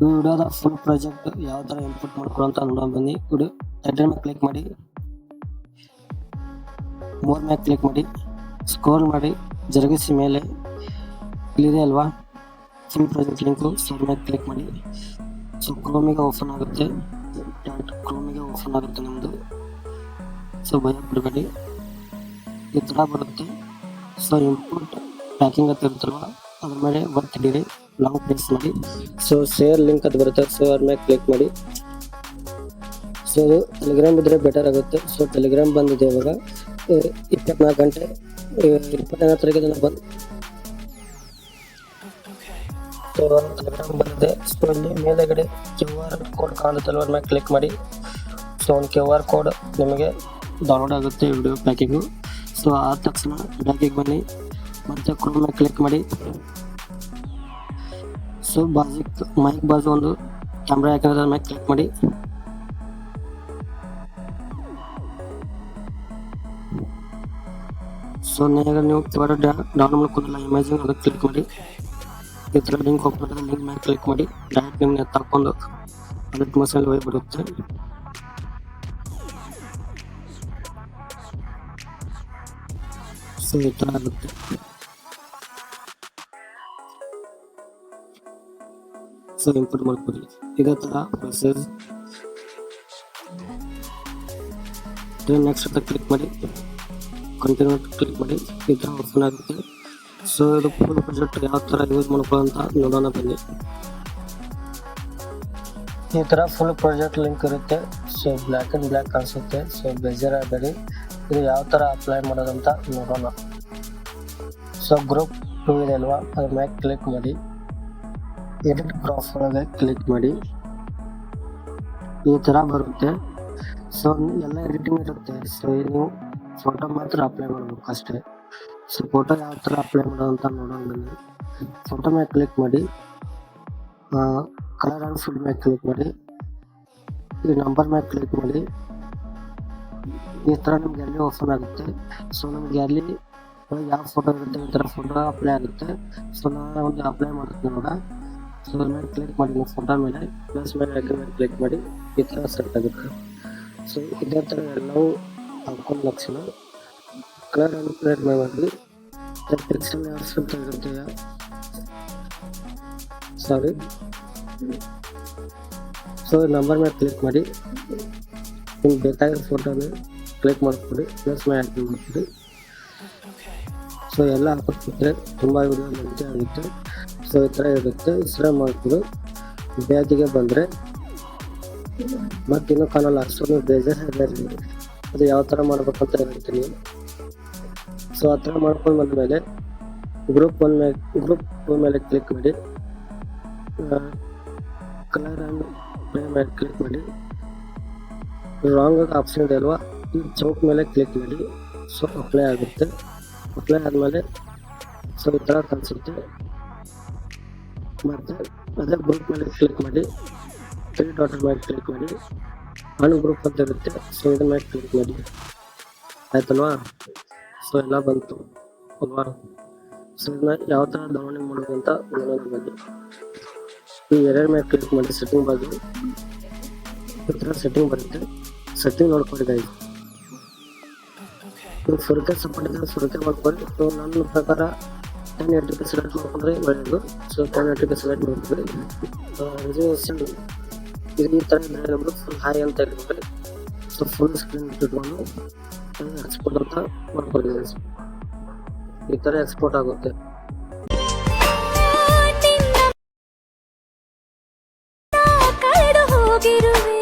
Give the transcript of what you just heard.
ಈ ವಿಡಿಯೋದ full project ಯಾವ ಥರ ಇಂಪುಟ್ ಮಾಡ್ಕೊಳ್ಳೋ ಅಂತ ನೋಡೋಣ ಬನ್ನಿ. ವಿಡಿಯೋ ಟೈಟಲ್ ಮೇಲೆ ಕ್ಲಿಕ್ ಮಾಡಿ, ಮೋರ್ ಮೇಲೆ ಕ್ಲಿಕ್ ಮಾಡಿ, ಸ್ಕ್ರೋಲ್ ಮಾಡಿ ಜರುಗಿಸಿ ಮೇಲೆ ಇಲ್ಲಿದೆ ಅಲ್ವಾ ಫುಲ್ ಪ್ರಾಜೆಕ್ಟ್ ಲಿಂಕು, ಸ್ಟೋರ್ ಮೇಲೆ ಕ್ಲಿಕ್ ಮಾಡಿ. ಸೊ ಕ್ರೋಮಿಗೆ ಓಪನ್ ಆಗುತ್ತೆ, ನಮ್ಮದು. ಸೊ ಭಯ ಪಡಬೇಡಿ, ಈ ಥರ ಬರುತ್ತೆ. ಸೊ ಇಂಪುಟ್ ಪ್ಯಾಕಿಂಗ್ ಅಂತ ಇರುತ್ತಲ್ವ ಅದ್ರ ಮೇಲೆ ಒತ್ತಿ ಹಿಡೀರಿ, ಲಾಂಗ್ ಪ್ರೆಸ್ ಮಾಡಿ. ಸೊ ಶೇರ್ ಲಿಂಕ್ ಅದು ಬರುತ್ತೆ, ಸೊ ಅದ್ರ ಮೇಲೆ ಕ್ಲಿಕ್ ಮಾಡಿ. ಸೊ ಟೆಲಿಗ್ರಾಮ್ ಇದ್ರೆ ಬೆಟರ್ ಆಗುತ್ತೆ. ಸೊ ಟೆಲಿಗ್ರಾಮ್ ಬಂದಿದೆ ಇವಾಗ 24 ಗಂಟೆ 24 ತಾರೀಕಿಗೆ ಬಂದು. ಸೊ ಟೆಲಿಗ್ರಾಮ್ ಬಂದಿದೆ. ಸೊ ಇಲ್ಲಿ ಮೇಲೆಗಡೆ QR ಕೋಡ್ ಕಾಣುತ್ತಲ್ವ ಅದ್ರ ಮೇಲೆ ಕ್ಲಿಕ್ ಮಾಡಿ. ಸೊ ಒಂದು QR ಕೋಡ್ ನಿಮಗೆ ಡೌನ್ಲೋಡ್ ಆಗುತ್ತೆ ವಿಡಿಯೋ ಪ್ಯಾಕಿಂಗು. ಸೊ ಆದ ತಕ್ಷಣ ಬ್ಯಾಕಿಗೆ ಬನ್ನಿ, ಮತ್ತೆ ಕ್ರೋಮ್ ಮೇಲೆ ಕ್ಲಿಕ್ ಮಾಡಿ. ಸೊ ಮೈಕ್ ಬಾಜು ಒಂದು ಕ್ಯಾಮ್ರಾ ಯಾಕಂದ್ರೆ ಮೇಲೆ ಕ್ಲಿಕ್ ಮಾಡಿ. ಸೊ ನೀವು ಡೌನ್ಲೋಡ್ ಮಾಡ್ಕೊಳ್ಳಲ್ಲ ಇಮೇಜಿಂಗ್ ಅದಕ್ಕೆ ಕ್ಲಿಕ್ ಮಾಡಿ. ಈ ಥರ ಲಿಂಕ್ ಹೋಗ್ಬಿಟ್ಟು ಲಿಂಕ್ ಮೇಲೆ ಕ್ಲಿಕ್ ಮಾಡಿ, ಡೈರೆಕ್ಟ್ ನಿಮ್ಗೆ ತಗೊಂಡು ಅದಕ್ಕೆ ಮಸಾಲೆ ಹೋಗ್ಬಿಡುತ್ತೆ. ಸೊ ಈ ಥರ ಆಗುತ್ತೆ. ಸೊ ಇಂಪುಟ್ ಮಾಡ್ಕೊಳ್ಳಿ ಇದೇ ಥರ ಮೆಸೇಜ್. ನೆಕ್ಸ್ಟ್ ಅಂತ ಕ್ಲಿಕ್ ಮಾಡಿ, ಕಂಟಿನ್ಯೂ ಕ್ಲಿಕ್ ಮಾಡಿ, ಈ ಥರ ಓಪನ್ ಆಗುತ್ತೆ. ಸೊ ಇದು ಫುಲ್ ಪ್ರಾಜೆಕ್ಟ್ ಯಾವ ಥರ ಯೂಸ್ ಮಾಡ್ಕೊಳ್ಳೋ ಅಂತ ನೋಡೋಣ ಬನ್ನಿ. ಈ ಥರ ಫುಲ್ ಪ್ರಾಜೆಕ್ಟ್ ಲಿಂಕ್ ಇರುತ್ತೆ. ಸೊ ಬ್ಲ್ಯಾಕ್ ಆ್ಯಂಡ್ ಬ್ಲ್ಯಾಕ್ ಕಾಣಿಸುತ್ತೆ. ಸೊ ಬೇಜಾರಾಗಬೇಡಿ, ಇದು ಯಾವ ಥರ ಅಪ್ಲೈ ಮಾಡೋದಂತ ನೋಡೋಣ. ಸೊ ಗ್ರೂಪ್ 2 ಇದೆ ಅಲ್ವಾ, ಅದ್ರ ಮೇಲೆ ಕ್ಲಿಕ್ ಮಾಡಿ, ಎಡಿಟ್ ಕ್ರಾಪ್ ಒಳಗೆ ಕ್ಲಿಕ್ ಮಾಡಿ. ಈ ಥರ ಬರುತ್ತೆ. ಸೊ ಎಲ್ಲ ಎಡಿಟಿಂಗ್ ಇರುತ್ತೆ. ಸೊ ನೀವು ಫೋಟೋ ಮಾತ್ರ ಅಪ್ಲೈ ಮಾಡಬೇಕು ಅಷ್ಟೇ. ಸೊ ಫೋಟೋ ಯಾವ ಥರ ಅಪ್ಲೈ ಮಾಡೋದಂತ ನೋಡೋಣ ಬನ್ನಿ. ಫೋಟೋ ಮೇಲೆ ಕ್ಲಿಕ್ ಮಾಡಿ, ಕಲರ್ ಆ್ಯಂಡ್ ಫಿಲ್ ಮೇಲೆ ಕ್ಲಿಕ್ ಮಾಡಿ, ಈ ನಂಬರ್ ಮೇಲೆ ಕ್ಲಿಕ್ ಮಾಡಿ. ಈ ಥರ ನಮ್ಗೆ ಅಲ್ಲಿ ಓಪನ್ ಆಗುತ್ತೆ. ಸೊ ನಮ್ಗೆ ಅಲ್ಲಿ ಯಾವ ಫೋಟೋ ಇರುತ್ತೆ ಈ ಥರ ಫೋಟೋ ಅಪ್ಲೈ ಆಗುತ್ತೆ. ಸೊ ನಾನು ಒಂದು ಅಪ್ಲೈ ಮಾಡುತ್ತೆ ಇವಾಗ. ಸೊ ಅದ್ರ ಮೇಲೆ ಕ್ಲಿಕ್ ಮಾಡಿ, ಫೋಟೋ ಮೇಲೆ ಪ್ಲಸ್ ಮೇಲೆ ಐಕನ್ ಮೇಲೆ ಕ್ಲಿಕ್ ಮಾಡಿ, ಈ ಥರ ಸೆಟ್ ಆಗುತ್ತೆ. ಸೊ ಇದೇ ಥರ ಎಲ್ಲವೂ ಹಾಕೊಂಡು ಲಕ್ಷಣ ಕಲರ್ ಆ್ಯಂಡ್ ಪ್ಲೇಟ್ ಮಾಡಿ ಪಿಕ್ಸೆಲ್ ಅಂತ ಇರುತ್ತೆ. ಸಾರಿ. ಸೊ ನಂಬರ್ ಮೇಲೆ ಕ್ಲಿಕ್ ಮಾಡಿ, ನಿಮ್ಗೆ ಬೇಕಾಗಿರೋ ಫೋಟೋನ ಕ್ಲಿಕ್ ಮಾಡ್ಕೊಡಿ, ಪ್ಲಸ್ ಮೇಲೆ ಆ್ಯಡ್ ಮಾಡ್ಕೊಡಿ. ಸೊ ಎಲ್ಲ ಹಾಕೋದ್ರೆ ತುಂಬ ವಿಡಿಯೋ ಲೆಂತಿ ಆಗುತ್ತೆ. ಸೊ ಈ ಥರ ಇರುತ್ತೆ. ಇಸ್ರ ಮಾಡ್ಕೊಡು. ಬ್ಯಾಗಿಗೆ ಬಂದರೆ ಮತ್ತಿನ್ನೂ ಕಾಣಲ್ಲ. ಸೊ ನೀವು ಬೇಜಾರಾಗಲಿ, ಅದು ಯಾವ ಥರ ಮಾಡ್ಬೇಕಂತ ಹೇಳ್ತೀನಿ. ಸೊ ಆ ಥರ ಮಾಡ್ಕೊಂಡು ಬಂದಮೇಲೆ ಗ್ರೂಪ್ 2 ಮೇಲೆ ಕ್ಲಿಕ್ ಮಾಡಿ, ಕಲರ್ ಆ್ಯಂಡ್ ಪ್ಲೇ ಮೇಲೆ ಕ್ಲಿಕ್ ಮಾಡಿ. ರಾಂಗ್ ಆಪ್ಷನ್ ಇದೆ ಅಲ್ವಾ, ಈ ಚೌಕ್ ಮೇಲೆ ಕ್ಲಿಕ್ ಮಾಡಿ. ಸೊ ಅಪ್ಲೈ ಆಗುತ್ತೆ. ಅಪ್ಲೈ ಆದಮೇಲೆ ಸೊ ಈ ಥರ ಕಾಣಿಸುತ್ತೆ. ಮತ್ತು ಅದೇ ಗ್ರೂಪ್ ಮೇಲೆ ಕ್ಲಿಕ್ ಮಾಡಿ, 3 ಡಾಟ್ ಮೇಲೆ ಕ್ಲಿಕ್ ಮಾಡಿ, ಅನ್ ಗ್ರೂಪ್ ಅಂತ ಇರುತ್ತೆ. ಸೊ ಇದ್ರ ಮೇಲೆ ಕ್ಲಿಕ್ ಮಾಡಿ, ಆಯ್ತಲ್ವಾ. ಸೊ ಎಲ್ಲ ಬಂತು ಅಲ್ವಾ. ಸೊ ಇದನ್ನ ಯಾವ ಥರ ಡೌನ್ಲೋಡಿಂಗ್ ಮಾಡೋದು ಅಂತ ನೋಡೋಣ ಬನ್ನಿ. ಈ ಎರಡು ಮೇಲೆ ಕ್ಲಿಕ್ ಮಾಡಿ, ಸೆಟ್ಟಿಂಗ್ ಬಾಜು ಈ ಥರ ಸೆಟ್ಟಿಂಗ್ ಬರುತ್ತೆ. ಸೆಟ್ಟಿಂಗ್ ನೋಡ್ಕೊಳ್ಳಿ ಗೈಸ್. ಸುರಕೆ ಸಪೋರ್ಟ್ ಇದೆ, ಸುರಕೆ ಮಾಡ್ಕೊಳ್ಳಿ. ಸೊ ನನ್ನ ಪ್ರಕಾರ 1080p ಸೆಲೆಕ್ಟ್ ಮಾಡ್ಕೊಂಡ್ರೆ ಒಳ್ಳೆಯದು. ಸೊ 1080p ಸೆಲೆಕ್ಟ್ ಮಾಡ್ಕೊಳ್ಳಿ. ರೆಸಲ್ಯೂಷನ್ ಇದು ಈ ಥರ ಇದ್ದರೆ ನಮ್ಮದು ಫುಲ್ ಹೈ ಅಂತ ಇಟ್ಕೊಂಡ್ರೆ, ಸೊ ಫುಲ್ ಸ್ಕ್ರೀನ್ ಇಟ್ಕೊಂಡು ಎಕ್ಸ್ಪೋರ್ಟ್ ಅಂತ ಮಾಡ್ಕೊಳ್ಳಿ. ಈ ಥರ ಎಕ್ಸ್ಪೋರ್ಟ್ ಆಗುತ್ತೆ. ಹೋಗಿರುವೆ